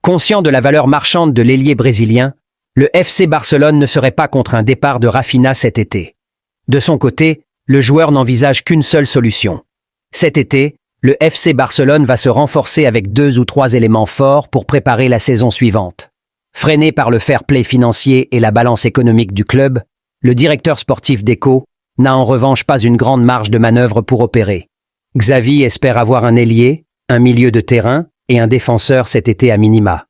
Conscient de la valeur marchande de l'ailier brésilien, le FC Barcelone ne serait pas contre un départ de Rafinha cet été. De son côté, le joueur n'envisage qu'une seule solution. Cet été, le FC Barcelone va se renforcer avec 2 ou 3 éléments forts pour préparer la saison suivante. Freiné par le fair play financier et la balance économique du club, le directeur sportif d'Eco n'a en revanche pas une grande marge de manœuvre pour opérer. Xavi espère avoir un ailier, un milieu de terrain et un défenseur cet été à minima.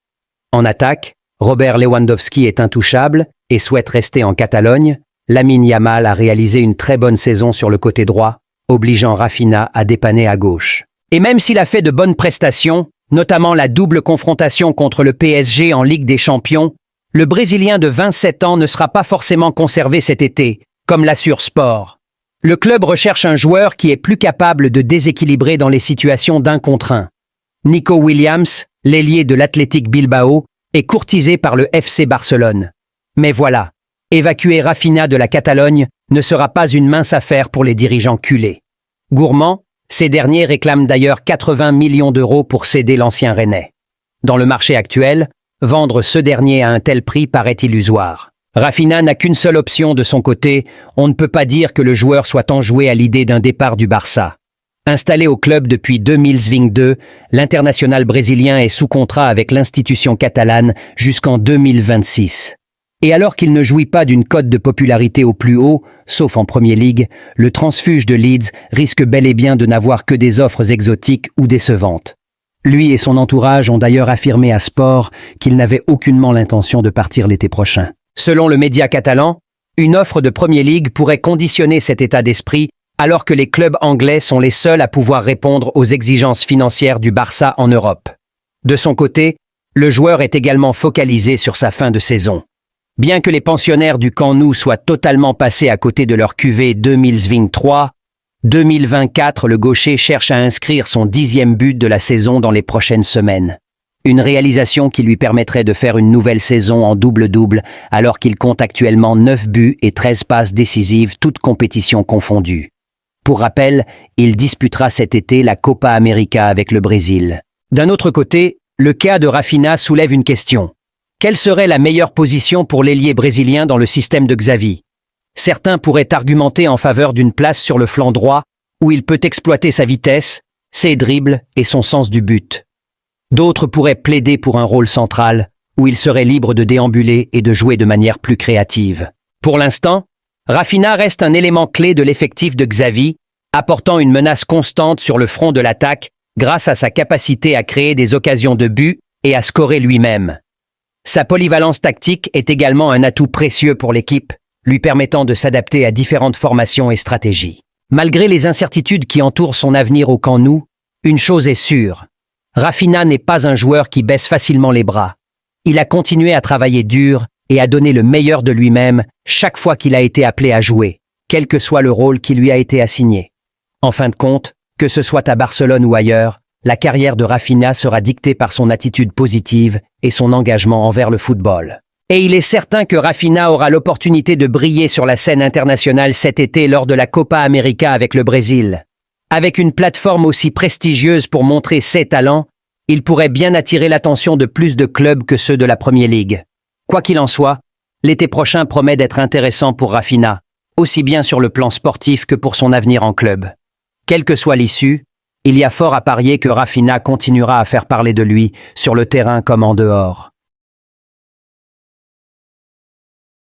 En attaque, Robert Lewandowski est intouchable et souhaite rester en Catalogne. Lamine Yamal a réalisé une très bonne saison sur le côté droit, obligeant Rafinha à dépanner à gauche. Et même s'il a fait de bonnes prestations, notamment la double confrontation contre le PSG en Ligue des Champions, le Brésilien de 27 ans ne sera pas forcément conservé cet été, comme l'assure Sport. Le club recherche un joueur qui est plus capable de déséquilibrer dans les situations d'1 contre 1. Nico Williams, l'ailier de l'Athletic Bilbao, est courtisé par le FC Barcelone. Mais voilà, évacuer Rafinha de la Catalogne ne sera pas une mince affaire pour les dirigeants culés. Gourmands, ces derniers réclament d'ailleurs 80 millions d'euros pour céder l'ancien Rennais. Dans le marché actuel, vendre ce dernier à un tel prix paraît illusoire. Rafinha n'a qu'une seule option de son côté, on ne peut pas dire que le joueur soit enjoué à l'idée d'un départ du Barça. Installé au club depuis 2022, l'international brésilien est sous contrat avec l'institution catalane jusqu'en 2026. Et alors qu'il ne jouit pas d'une cote de popularité au plus haut, sauf en Premier League, le transfuge de Leeds risque bel et bien de n'avoir que des offres exotiques ou décevantes. Lui et son entourage ont d'ailleurs affirmé à Sport qu'ils n'avaient aucunement l'intention de partir l'été prochain. Selon le média catalan, une offre de Premier League pourrait conditionner cet état d'esprit alors que les clubs anglais sont les seuls à pouvoir répondre aux exigences financières du Barça en Europe. De son côté, le joueur est également focalisé sur sa fin de saison. Bien que les pensionnaires du Camp Nou soient totalement passés à côté de leur cuvée 2023-2024, le gaucher cherche à inscrire son 10e but de la saison dans les prochaines semaines. Une réalisation qui lui permettrait de faire une nouvelle saison en double-double alors qu'il compte actuellement 9 buts et 13 passes décisives, toutes compétitions confondues. Pour rappel, il disputera cet été la Copa América avec le Brésil. D'un autre côté, le cas de Rafinha soulève une question. Quelle serait la meilleure position pour l'ailier brésilien dans le système de Xavi? Certains pourraient argumenter en faveur d'une place sur le flanc droit où il peut exploiter sa vitesse, ses dribbles et son sens du but. D'autres pourraient plaider pour un rôle central où il serait libre de déambuler et de jouer de manière plus créative. Pour l'instant, Rafinha reste un élément clé de l'effectif de Xavi, apportant une menace constante sur le front de l'attaque grâce à sa capacité à créer des occasions de but et à scorer lui-même. Sa polyvalence tactique est également un atout précieux pour l'équipe, lui permettant de s'adapter à différentes formations et stratégies. Malgré les incertitudes qui entourent son avenir au Camp Nou, une chose est sûre. Rafinha n'est pas un joueur qui baisse facilement les bras. Il a continué à travailler dur et à donner le meilleur de lui-même chaque fois qu'il a été appelé à jouer, quel que soit le rôle qui lui a été assigné. En fin de compte, que ce soit à Barcelone ou ailleurs, la carrière de Rafinha sera dictée par son attitude positive et son engagement envers le football. Et il est certain que Rafinha aura l'opportunité de briller sur la scène internationale cet été lors de la Copa América avec le Brésil. Avec une plateforme aussi prestigieuse pour montrer ses talents, il pourrait bien attirer l'attention de plus de clubs que ceux de la Premier League. Quoi qu'il en soit, l'été prochain promet d'être intéressant pour Rafinha, aussi bien sur le plan sportif que pour son avenir en club. Quelle que soit l'issue, il y a fort à parier que Rafinha continuera à faire parler de lui sur le terrain comme en dehors.